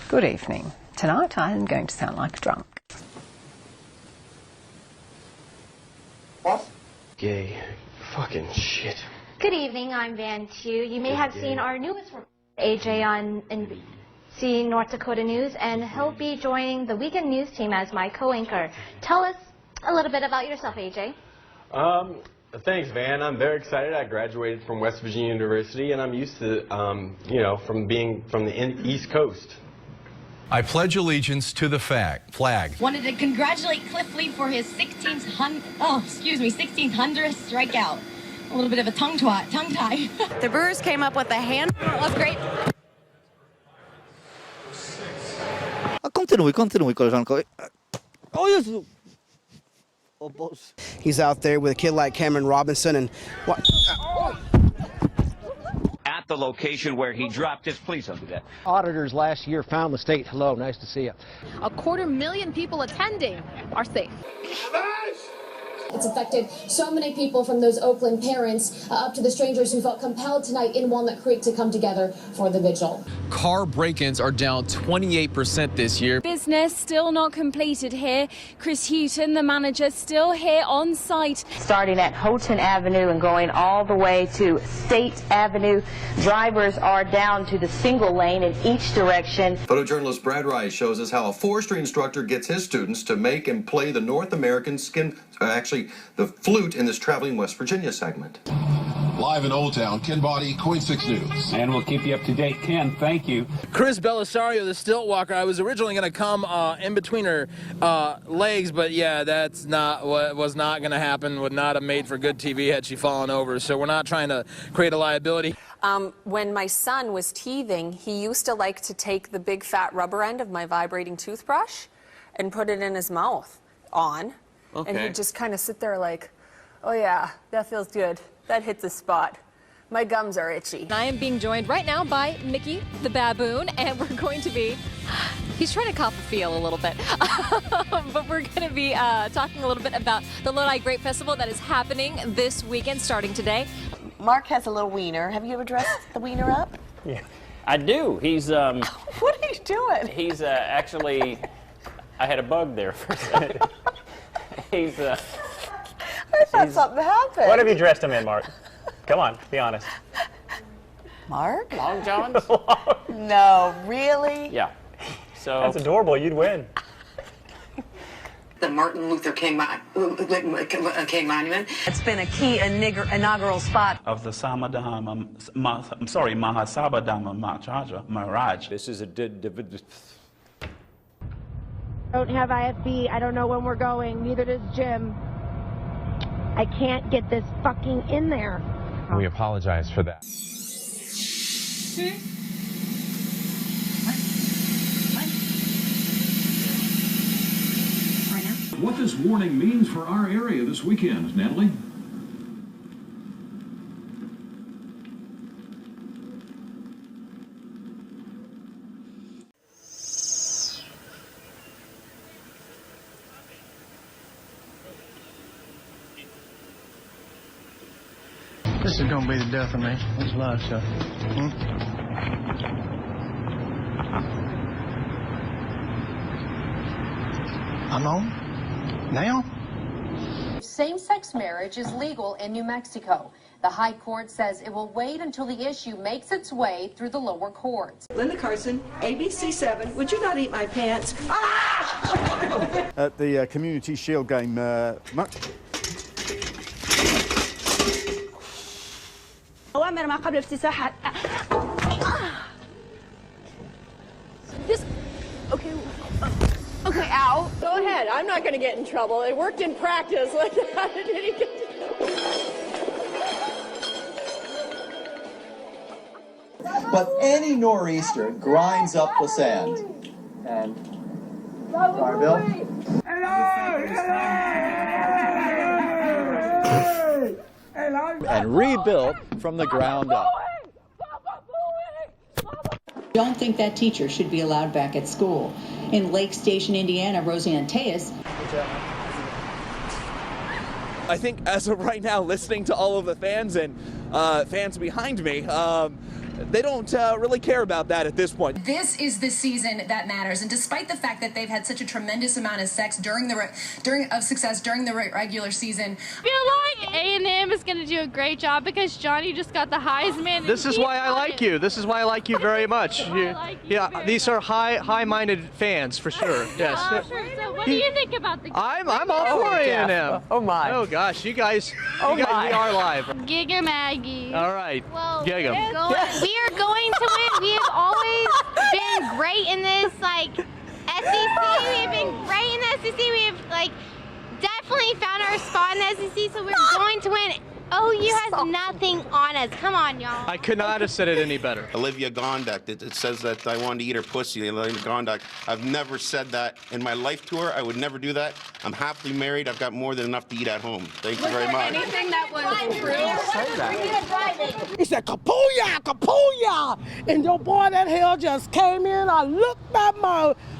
Good evening. Tonight I'm going to sound like a drunk. What? Gay. Fucking shit. Good evening, I'm Van Tu. You may have seen our newest reporter, AJ, on NBC North Dakota News, and he'll be joining the weekend news team as my co-anchor. Tell us a little bit about yourself, AJ. Thanks, Van. I'm very excited. I graduated from West Virginia University, and I'm used to, from being from the East Coast. I pledge allegiance to the flag. Wanted to congratulate Cliff Lee for his 1600th strikeout. A little bit of a tongue tie. The Brewers came up with a handful of great. Continue, koleżanko. O Jezu! O Boże. He's out there with a kid like Cameron Robinson and what? At the location where he dropped his, please don't do that. Auditors last year found the state. Hello, nice to see you. 250,000 people attending are safe. It's affected so many people, from those Oakland parents up to the strangers who felt compelled tonight in Walnut Creek to come together for the vigil. Car break-ins are down 28% this year. Business still not completed here. Chris Houghton, the manager, still here on site. Starting at Houghton Avenue and going all the way to State Avenue, drivers are down to the single lane in each direction. Photojournalist Brad Rice shows us how a forestry instructor gets his students to make and play the North American the flute in this Traveling West Virginia segment. Live in Old Town, Ken Body, Coin 6 News. And we'll keep you up to date. Ken, thank you. Chris Belisario, the stilt walker. I was originally going to come in between her legs, but yeah, that's not what was not going to happen. Would not have made for good TV had she fallen over. So we're not trying to create a liability. When my son was teething, he used to like to take the big fat rubber end of my vibrating toothbrush and put it in his mouth Okay. And he'd just kind of sit there like, oh yeah, that feels good. That hits the spot. My gums are itchy. I am being joined right now by Mickey the baboon, and we're going to be, he's trying to cop a feel a little bit, but we're going to be talking a little bit about the Lodi Grape Festival that is happening this weekend starting today. Mark has a little wiener. Have you ever dressed the wiener up? Yeah, I do. He's What are you doing? He's actually, I had a bug there for a second. I thought something happened. What have you dressed him in, Mark? Come on, be honest. Mark? Long Johns? No, really? Yeah. So that's adorable. You'd win. The Martin Luther King Monument. It's been a key inaugural spot of the Mahasabadama Maharaj. This is a Don't have IFB. I don't know when we're going. Neither does Jim. I can't get this fucking in there. We apologize for that. What this warning means for our area this weekend, Natalie? This is going to be the death of me. There's a lot of stuff. I'm on? Now? Same-sex marriage is legal in New Mexico. The High Court says it will wait until the issue makes its way through the lower courts. Linda Carson, ABC7. Would you not eat my pants? Ah! At the Community Shield game, much. أوامر ما قبل افتتاح. This, okay, ow. Go ahead. I'm not going to get in trouble. It worked in practice. Like, how did he get But any nor'easter grinds up the sand. And sorry, Bill. And rebuilt from the ground up. Don't think that teacher should be allowed back at school. In Lake Station, Indiana, Roseanne Tejas. I think as of right now, listening to all of the fans and fans behind me, they don't really care about that at this point. This is the season that matters, and despite the fact that they've had such a tremendous amount of success during the regular season, I feel like A&M is going to do a great job because Johnny just got the Heisman. This is why I like you. This is why I like you very much. These are high-minded fans for sure. Yes. So what do you think about the game? I'm all for A&M. Oh my. Oh gosh, you guys we are live. Giga Maggie. All right. Well, Gig 'em. we are going to win. We have always been great in this SEC. We have been great in the SEC. We have definitely found our spot in the SEC. So we're going to win. OU has nothing on us. Come on, y'all. I could not have said it any better. Olivia Gondak, it says that I wanted to eat her pussy. Olivia Gondak. I've never said that in my life to her. I would never do that. I'm happily married. I've got more than enough to eat at home. Thank you very much. Anything that was true? He said, "Kapooyah, kapooyah!" And your boy, that hell just came in. I looked at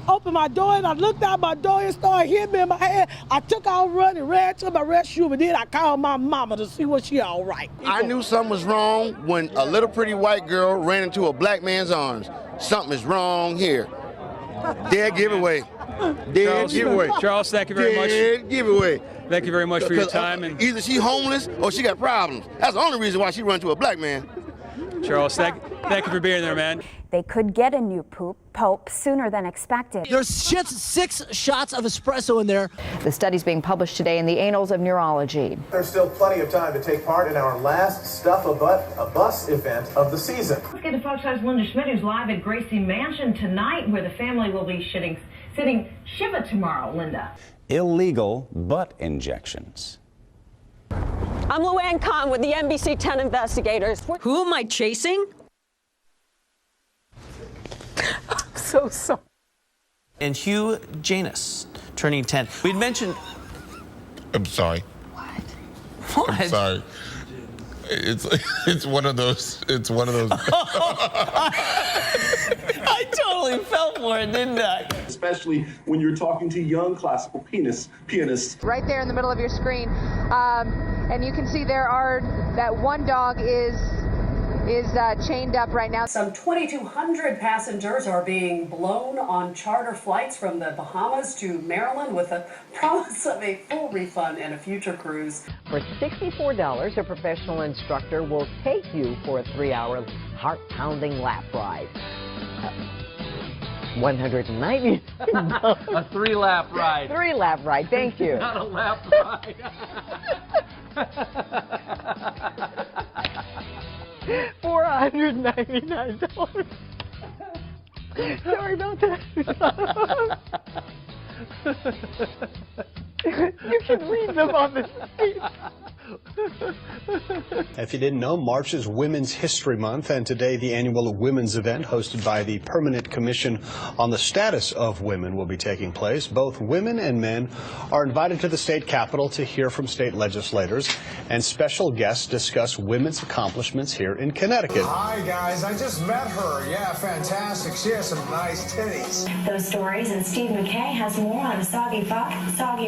opened my door, and I looked out my door and started hitting me in my head. I took out running, ran to my restroom, and then I called my mama to see was she all right. I knew something was wrong when a little pretty white girl ran into a black man's arms. Something is wrong here. Dead giveaway. Dead giveaway. Charles, thank you very much. Dead giveaway. Thank you very much for your time. And either she homeless or she got problems. That's the only reason why she run to a black man. Charles, thank you for being there, man. They could get a new pope sooner than expected. There's 6 shots of espresso in there. The study's being published today in the Annals of Neurology. There's still plenty of time to take part in our last Stuff a Bus event of the season. Let's get to Fox 5's Linda Schmidt, who's live at Gracie Mansion tonight, where the family will be sitting Shiva tomorrow. Linda. Illegal butt injections. I'm Luann Kahn with the NBC 10 investigators. Who am I chasing? I'm so sorry. And Hugh Janus, turning 10. We'd mentioned... I'm sorry. What? I'm sorry. It's one of those. It's one of those. I totally fell for it, didn't I? Especially when you're talking to young classical pianists. Right there in the middle of your screen, and you can see that one dog is chained up right now. Some 2,200 passengers are being blown on charter flights from the Bahamas to Maryland with a promise of a full refund and a future cruise. For $64, a professional instructor will take you for a 3-hour heart-pounding lap ride. $190. A 3-lap ride. 3-lap ride, thank you. Not a lap ride. $499. Sorry about that. You can read them on the seat. If you didn't know, March is Women's History Month, and today the annual women's event hosted by the Permanent Commission on the Status of Women will be taking place. Both women and men are invited to the state capitol to hear from state legislators, and special guests discuss women's accomplishments here in Connecticut. Hi guys, I just met her. Yeah, fantastic. She has some nice titties. Those stories, and Steve McKay has more on a soggy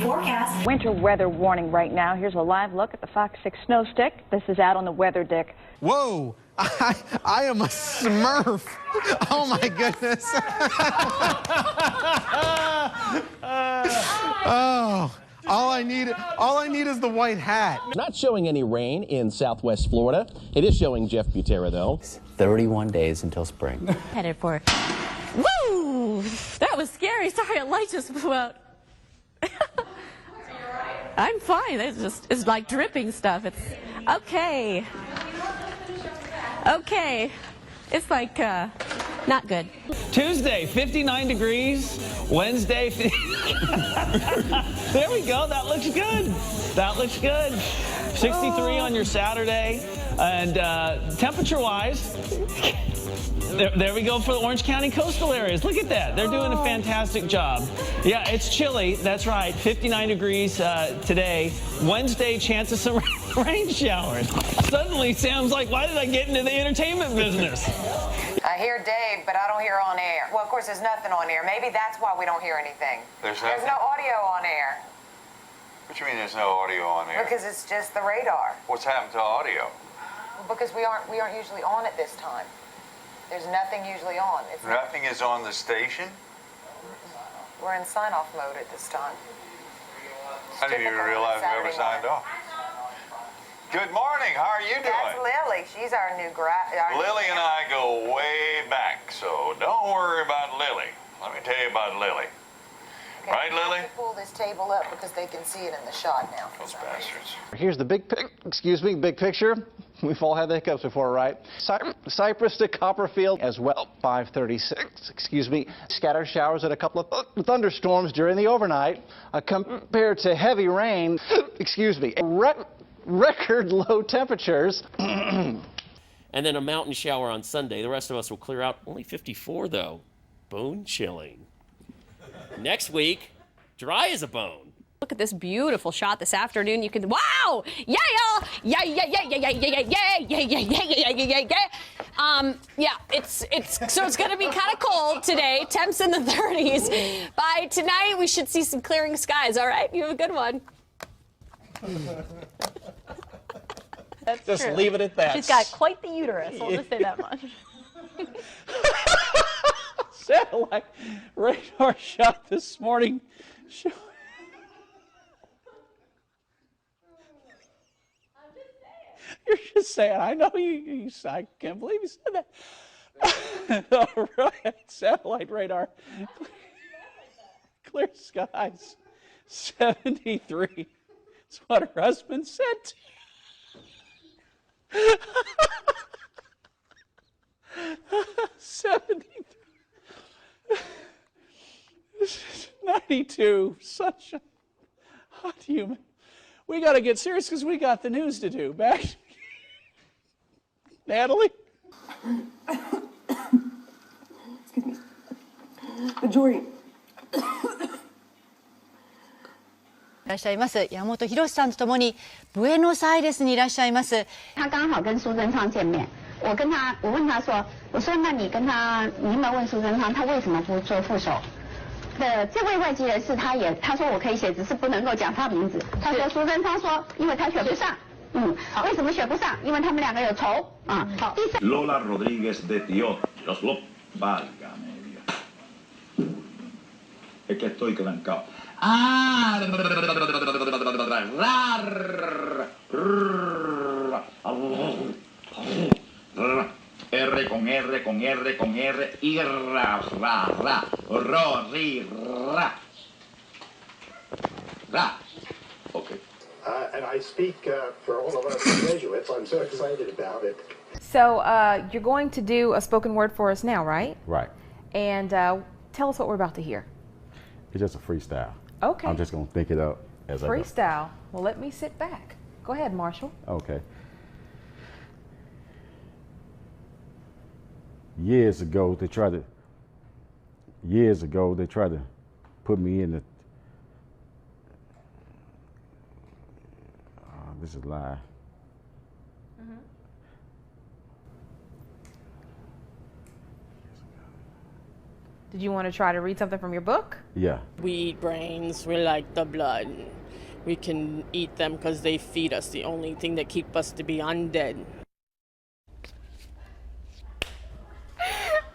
forecast. Winter weather warning right now. Here's a live look at the Fox 6 snow stick. This is out on the weather dick. Whoa, I am a smurf. Oh my goodness. Oh, all I need is the white hat. Not showing any rain in southwest Florida. It is showing Jeff Butera, though. 31 days until spring. Headed for... Woo! That was scary. Sorry, a light just blew out. I'm fine. It's like dripping stuff. It's okay. Okay. It's like not good. Tuesday, 59 degrees. Wednesday, there we go. That looks good. That looks good. 63 on your Saturday. And temperature-wise, there we go for the Orange County coastal areas. Look at that. They're doing a fantastic job. Yeah, it's chilly. That's right. 59 degrees today. Wednesday, chance of some rain showers. Suddenly, Sam's like, why did I get into the entertainment business? I hear Dave, but I don't hear on air. Well, of course, there's nothing on air. Maybe that's why we don't hear anything. There's no audio on air. What do you mean there's no audio on air? Because it's just the radar. What's happened to audio? Because we aren't usually on at this time. There's nothing usually on. It's Nothing is on the station? We're in sign-off mode at this time. I didn't even realize we ever signed off. Good morning. How are you doing? That's Lily. She's our new Lily and I go way back, so don't worry about Lily. Let me tell you about Lily. Okay, right, Lily? I have to pull this table up because they can see it in the shot now. Those bastards. Here's the big picture. We've all had the hiccups before, right? Cypress to Copperfield as well. 5:36, Scattered showers and a couple of thunderstorms during the overnight. Compared to heavy rain, record low temperatures. And then a mountain shower on Sunday. The rest of us will clear out. Only 54, though. Bone chilling. Next week, dry as a bone. Look at this beautiful shot this afternoon. You can, wow! Yeah, y'all! Yeah, yeah, yeah, yeah, yeah, yeah, yeah, yeah, yeah, yeah, yeah, yeah, yeah. Yeah, it's gonna be kind of cold today. Temps in the 30s. By tonight, we should see some clearing skies. All right, you have a good one. That's Just true. leave it at that. She's got quite the uterus, I'll just say that much. Satellite radar shot this morning. You're just saying. I know you. I can't believe you said that. All right, satellite radar. Clear skies. 73. That's what her husband said. 73. 92. Such a hot human. We got to get serious because we got the news to do. Back, Natalie. Excuse me. The jury. いらっしゃいます山本博さんとともにブエノスアイレスにいらっしゃいます。他刚好跟苏贞昌见面，我问他说，我说那你有没有问苏贞昌他为什么不做副手？这位外籍人士他说我可以写，只是不能够讲他名字。他说苏贞昌说，因为他选不上。为什么选不上？因为他们两个有仇啊。好。Lola Rodríguez de Tiot, válgame Dios. Es que estoy trancado. R con R con R con R y ra ro ri ra. Okay. And I speak for all of us Jesuits. I'm so excited about it. So you're going to do a spoken word for us now, right? Right. And tell us what we're about to hear. It's just a freestyle. Okay. I'm just going to think it up as I go. Freestyle. Well, let me sit back. Go ahead, Marshall. Okay. Years ago, they tried to put me in the, this is a lie. Did you want to try to read something from your book? Yeah. We eat brains, we like the blood. We can eat them because they feed us, the only thing that keep us to be undead.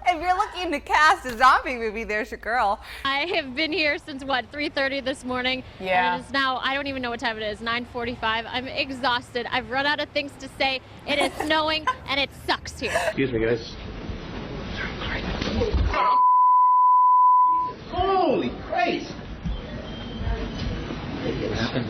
If you're looking to cast a zombie movie, there's your girl. I have been here since, 3:30 this morning? Yeah. And it is now, I don't even know what time it is, 9:45. I'm exhausted. I've run out of things to say. It is snowing, and it sucks here. Excuse me, guys. Holy Christ! What happened?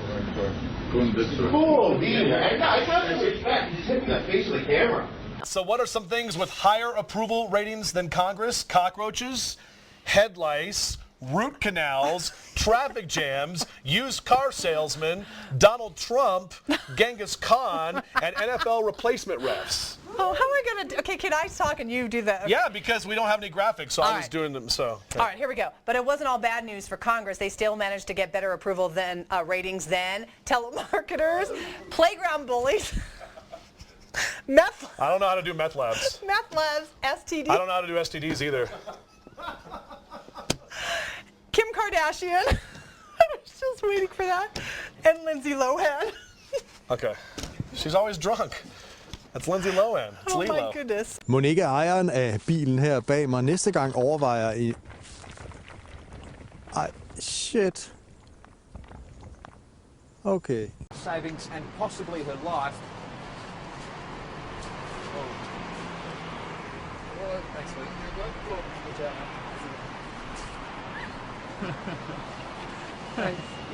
Oh, man. I got to respect. He's hitting the face of the camera. So what are some things with higher approval ratings than Congress? Cockroaches, head lice, root canals, traffic jams, used car salesmen, Donald Trump, Genghis Khan, and NFL replacement refs. Oh, how am I going to, okay, can I talk and you do that? Yeah, because we don't have any graphics, so I was doing them, so. Okay. All right, here we go. But it wasn't all bad news for Congress. They still managed to get better approval than ratings than telemarketers, playground bullies, meth. I don't know how to do meth labs. Meth labs, STDs. I don't know how to do STDs either. Kim Kardashian. I was just waiting for that. And Lindsay Lohan. Okay. She's always drunk. That's Lindsay Lohan. It's Oh Lilo. my goodness. Monique er ejeren af bilen her bag mig. Næste gang overvejer I... Ej, shit. Okay. Savings and possibly her life.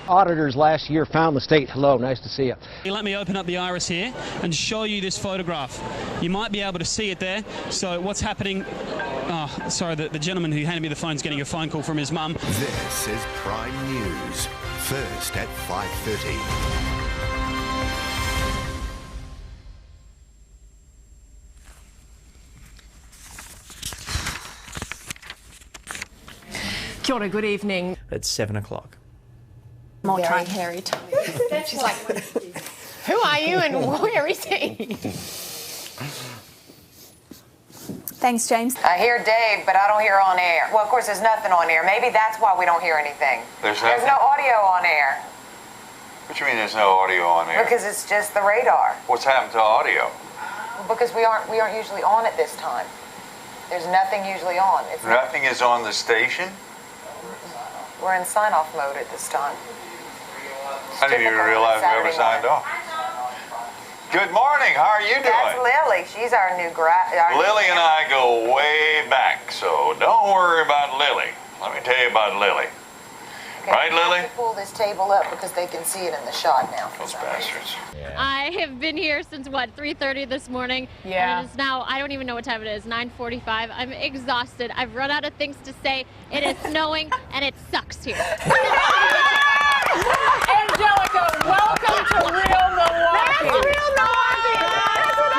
Auditors last year found the state. Hello, nice to see you. Let me open up the iris here and show you this photograph. You might be able to see it there. So what's happening? Oh, sorry, the gentleman who handed me the phone is getting a phone call from his mum. This is Prime News. First at 5:30. Kia ora, good evening. At 7 o'clock. More time, Harry. She's like, who are you and where is he? Thanks, James. I hear Dave, but I don't hear on air. Well, of course, there's nothing on air. Maybe that's why we don't hear anything. There's no audio on air. What you mean there's no audio on there? Because it's just the radar. What's happened to audio? Because we aren't usually on at this time. There's nothing usually on. Nothing is on the station? We're in sign-off mode at this time. I didn't even realize we ever signed off. Good morning. How are you doing? That's Lily. She's our new Lily and I go way back, so don't worry about Lily. Let me tell you about Lily. Okay, right, Lily? have to pull this table up because they can see it in the shot now. Those bastards. I have been here since, what, 3:30 this morning? Yeah. And it is now, I don't even know what time it is, 9:45. I'm exhausted. I've run out of things to say. It is snowing, and it sucks here. Angelica, welcome to Real Milwaukee. That's Real Milwaukee.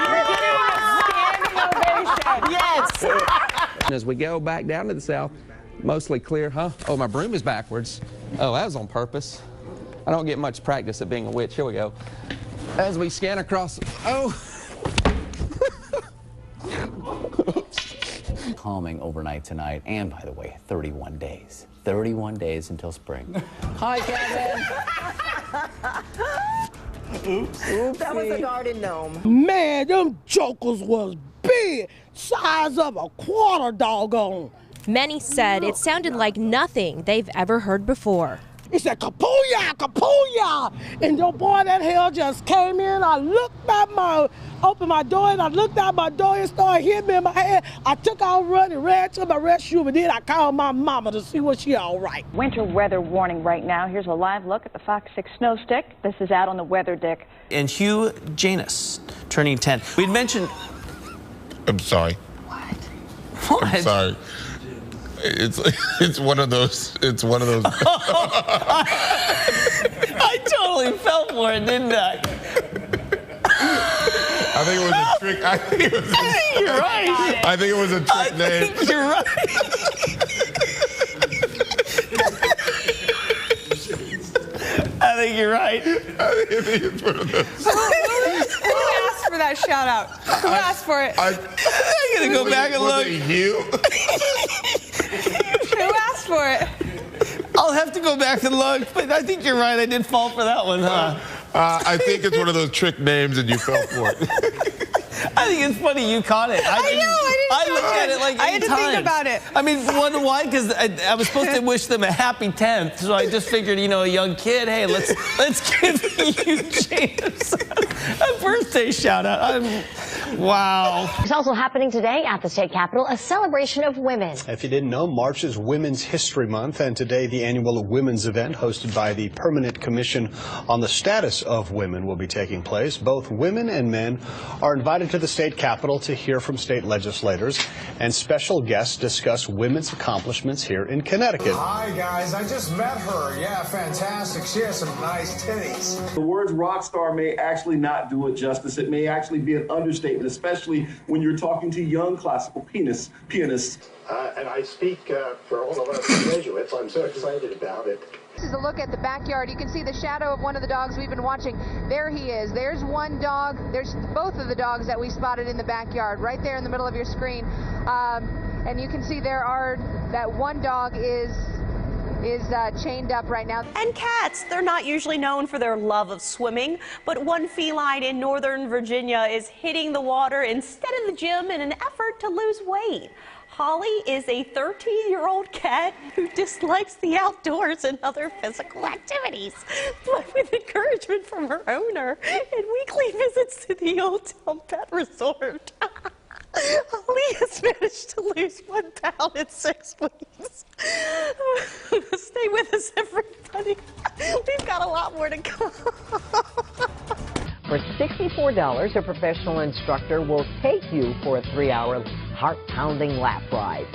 You're getting a standing ovation. Yes. As we go back down to the south, mostly clear, huh? Oh, my broom is backwards. Oh, that was on purpose. I don't get much practice at being a witch. Here we go. As we scan across, oh. Calming overnight tonight, and by the way, 31 days. 31 days until spring. Hi, Kevin. Oops. That was a garden gnome. Man, them jokers was big, size of a quarter doggone. Many said it sounded like nothing they've ever heard before. He said, kapooyah, kapooyah. And your boy, that hell just came in. I opened my door and I looked out my door and started hitting me in my head. I took out running, ran to my rescue, but then I called my mama to see was she all right. Winter weather warning right now. Here's a live look at the Fox 6 snow stick. This is out on the weather dick. And Hugh Janus, turning 10. We'd mentioned... I'm sorry. What? I'm sorry. It's one of those. It's one of those. I totally fell for it, didn't I? I think it was a trick. I think you're right. I think it was a trick name. I think you're right. I think you're right. I think it's one of those. Who asked for that shout out? Who asked for it? I'm gonna go back and look. Was it you? Who asked for it? I'll have to go back and look, but I think you're right. I did fall for that one, huh? I think it's one of those trick names and you fell for it. I think it's funny you caught it. I looked at it like 8 times. I had to think about it. I mean, why? Because I was supposed to wish them a happy 10th, so I just figured, a young kid, hey, let's give you James a birthday shout out. Wow. It's also happening today at the state capitol, a celebration of women. If you didn't know, March is Women's History Month, and today the annual women's event hosted by the Permanent Commission on the Status of Women will be taking place. Both women and men are invited to the state capitol to hear from state legislators, and special guests discuss women's accomplishments here in Connecticut. Hi, guys. I just met her. Yeah, fantastic. She has some nice titties. The words rock star may actually not do it justice. It may actually be an understatement, especially when you're talking to young classical pianists. And I speak for all of us graduates. I'm so excited about it. This is a look at the backyard. You can see the shadow of one of the dogs we've been watching. There he is. There's one dog. There's both of the dogs that we spotted in the backyard, right there in the middle of your screen. And you can see that one dog is is chained up right now. And cats, they're not usually known for their love of swimming, but one feline in Northern Virginia is hitting the water instead of the gym in an effort to lose weight. Holly is a 13-year-old cat who dislikes the outdoors and other physical activities. But with encouragement from her owner and weekly visits to the Old Town Pet Resort, Holly has managed to lose 1 pound in 6 weeks. Stay with us, everybody. We've got a lot more to come. For $64, a professional instructor will take you for a 3-hour heart-pounding lap ride.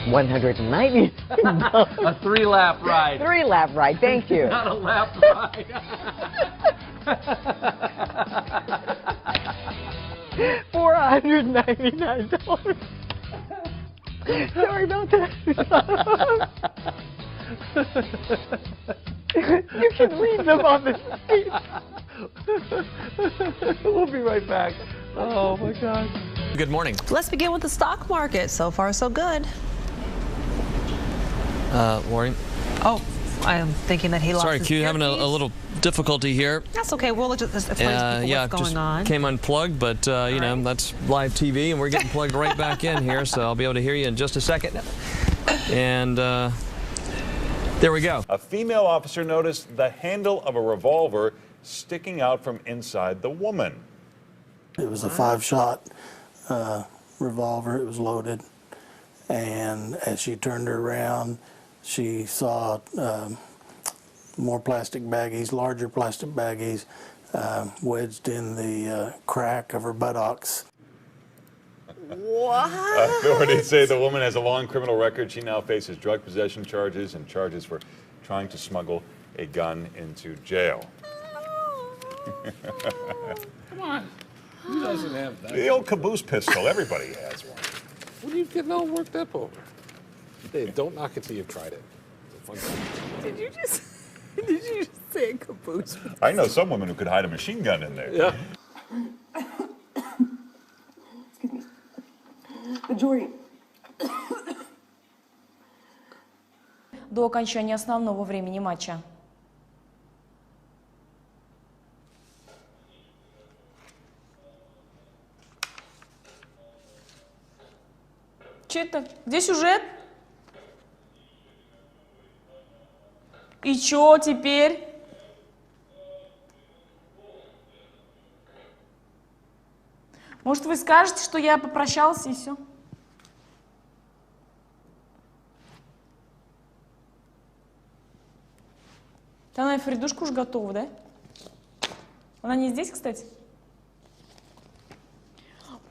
$190. A 3-lap ride. 3-lap ride, thank you. Not a lap ride. $499. Sorry about that. You can read them on the street. We'll be right back. Oh my God. Good morning. Let's begin with the stock market. So far, so good. Lori. Oh, I am thinking that he lost Sorry, his Q, having a little difficulty here. That's okay. We'll just explain to people what's going on. Came unplugged, but you know, that's live TV, and we're getting plugged right back in here, so I'll be able to hear you in just a second. And there we go. A female officer noticed the handle of a revolver sticking out from inside the woman. It was a 5-shot revolver. It was loaded. And as she turned her around, she saw more plastic baggies, larger plastic baggies, wedged in the crack of her buttocks. What? Authorities say the woman has a long criminal record. She now faces drug possession charges and charges for trying to smuggle a gun into jail. Come on. Who doesn't have that? The old caboose pistol. Everybody has one. What are you getting all worked up over? Hey, don't knock it till you've tried it. Did you just say a caboose? I know some women who could hide a machine gun in there. Yeah. Джой. До окончания основного времени матча. Че это? Где сюжет? И чё теперь? Может, вы скажете, что я попрощался и все? Она и Фридушка уж готова, да? Она не здесь, кстати?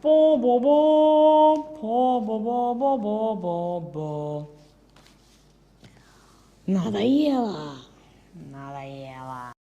По-бо-бо, по-бо-бо-бо-бо-бо. Надоело.